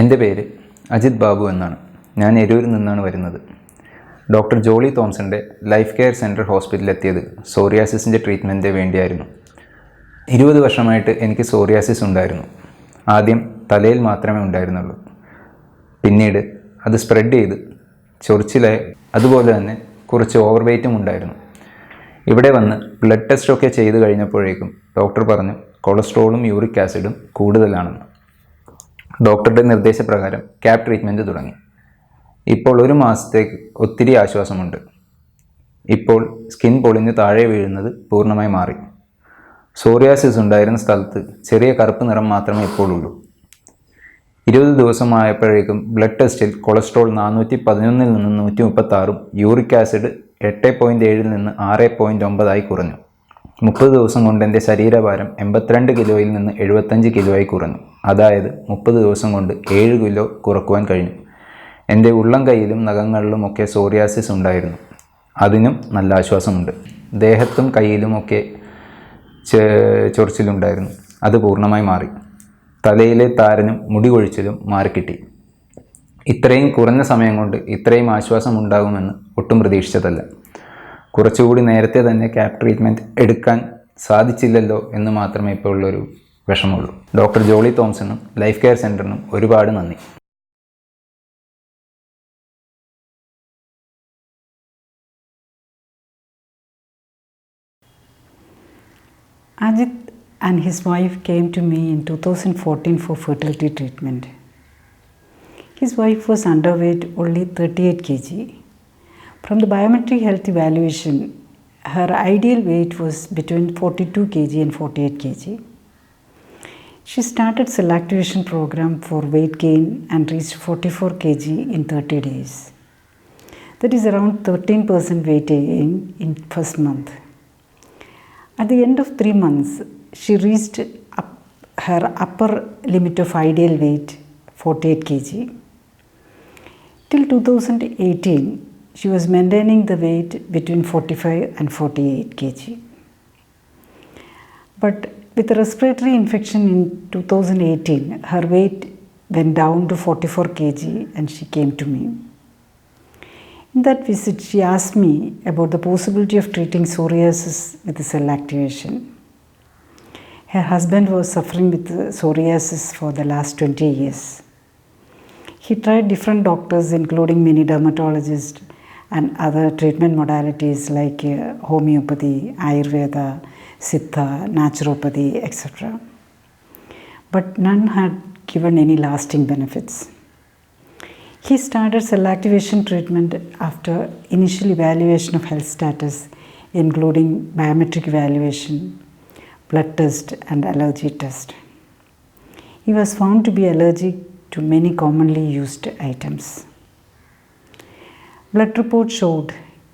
എൻ്റെ പേര് അജിത് ബാബു എന്നാണ്. ഞാൻ എരൂരിൽ നിന്നാണ് വരുന്നത്. ഡോക്ടർ ജോളി തോംസൻ്റെ ലൈഫ് കെയർ സെൻറ്റർ ഹോസ്പിറ്റലിലെത്തിയത് സോറിയാസിസിൻ്റെ ട്രീറ്റ്മെൻറ്റിന് വേണ്ടിയായിരുന്നു. 20 വർഷമായിട്ട് എനിക്ക് സോറിയാസിസ് ഉണ്ടായിരുന്നു. ആദ്യം തലയിൽ മാത്രമേ ഉണ്ടായിരുന്നുള്ളൂ. പിന്നീട് അത് സ്പ്രെഡ് ചെയ്ത് ചൊറിച്ചിലായി, അതുപോലെ തന്നെ കുറച്ച് ഓവർ വെയ്റ്റും ഉണ്ടായിരുന്നു. ഇവിടെ വന്ന് ബ്ലഡ് ടെസ്റ്റൊക്കെ ചെയ്ത് കഴിഞ്ഞപ്പോഴേക്കും ഡോക്ടർ പറഞ്ഞു കൊളസ്ട്രോളും യൂറിക് ആസിഡും കൂടുതലാണെന്ന്. ഡോക്ടറുടെ നിർദ്ദേശപ്രകാരം ക്യാപ് ട്രീറ്റ്മെൻറ്റ് തുടങ്ങി. ഇപ്പോൾ 1 മാസത്തേക്ക് ഒത്തിരി ആശ്വാസമുണ്ട്. ഇപ്പോൾ സ്കിൻ പൊളിഞ്ഞ് താഴെ വീഴുന്നത് പൂർണ്ണമായി മാറി. സോറിയാസിസ് ഉണ്ടായിരുന്ന സ്ഥലത്ത് ചെറിയ കറുപ്പ് നിറം മാത്രമേ ഇപ്പോൾ ഉള്ളൂ. 20 ദിവസമായപ്പോഴേക്കും ബ്ലഡ് ടെസ്റ്റിൽ കൊളസ്ട്രോൾ 411 നിന്ന് 136ഉം യൂറിക് ആസിഡ് 8.7 നിന്ന് 6.9 കുറഞ്ഞു. 30 ദിവസം കൊണ്ട് എൻ്റെ ശരീരഭാരം 82 കിലോയിൽ നിന്ന് 75 കിലോയായി കുറഞ്ഞു. അതായത് 30 ദിവസം കൊണ്ട് 7 കിലോ കുറക്കുവാൻ കഴിഞ്ഞു. എൻ്റെ ഉള്ളം കൈയിലും നഖങ്ങളിലുമൊക്കെ സോറിയാസിസ് ഉണ്ടായിരുന്നു. അതിനും നല്ല ആശ്വാസമുണ്ട്. ദേഹത്തും കൈയിലുമൊക്കെ ചൊറിച്ചിലുണ്ടായിരുന്നു. അത് പൂർണ്ണമായി മാറി. തലയിലെ താരനും മുടി കൊഴിച്ചിലും മാറിക്കിട്ടി. ഇത്രയും കുറഞ്ഞ സമയം കൊണ്ട് ഇത്രയും ആശ്വാസം ഉണ്ടാകുമെന്ന് ഒട്ടും പ്രതീക്ഷിച്ചതല്ല. കുറച്ചുകൂടി നേരത്തെ തന്നെ ക്യാപ് ട്രീറ്റ്മെൻറ്റ് എടുക്കാൻ സാധിച്ചില്ലല്ലോ എന്ന് മാത്രമേ ഇപ്പോൾ ഉള്ളൊരു വിഷമമുള്ളൂ. ഡോക്ടർ ജോളി തോംസനും ലൈഫ് കെയർ സെൻറ്ററിനും ഒരുപാട് നന്ദി. Ajit and his wife came to me in 2014 for fertility treatment. His wife was underweight, only 38 kg. From the biometric health evaluation, her ideal weight was between 42 kg and 48 kg. She started cell activation program for weight gain and reached 44 kg in 30 days. That is around 13% weight gain in first month. At the end of 3 months, she reached her upper limit of ideal weight, 48 kg. Till 2018, she was maintaining the weight between 45 and 48 kg. But with a respiratory infection in 2018, her weight went down to 44 kg and she came to me. In that visit, she asked me about the possibility of treating psoriasis with cell activation. Her husband was suffering with psoriasis for the last 20 years. He tried different doctors, including many dermatologists and other treatment modalities like homeopathy, Ayurveda, Siddha, naturopathy, etc. But none had given any lasting benefits. He started cell activation treatment after initial evaluation of health status, including biometric evaluation, blood test and allergy test. He was found to be allergic to many commonly used items. Blood report showed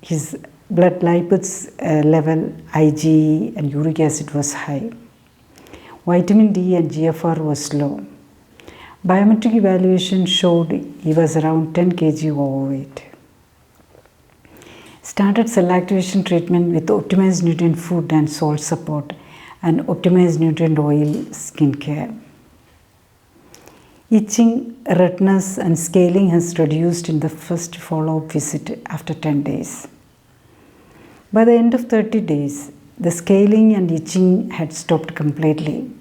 his blood lipids level, IgE and uric acid was high. Vitamin D and GFR was low. Biometric evaluation showed he was around 10 kg overweight. Started cell activation treatment with optimized nutrient food and salt support and optimized nutrient oil skincare. Itching, redness and scaling has reduced in the first follow-up visit after 10 days. By the end of 30 days, the scaling and itching had stopped completely.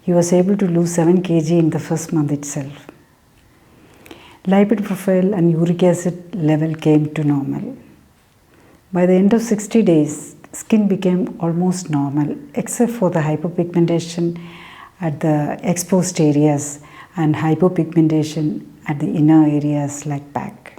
He was able to lose 7 kg in the first month itself. Lipid profile and uric acid level came to normal. By the end of 60 days, skin became almost normal except for the hypopigmentation at the exposed areas and hypopigmentation at the inner areas like back.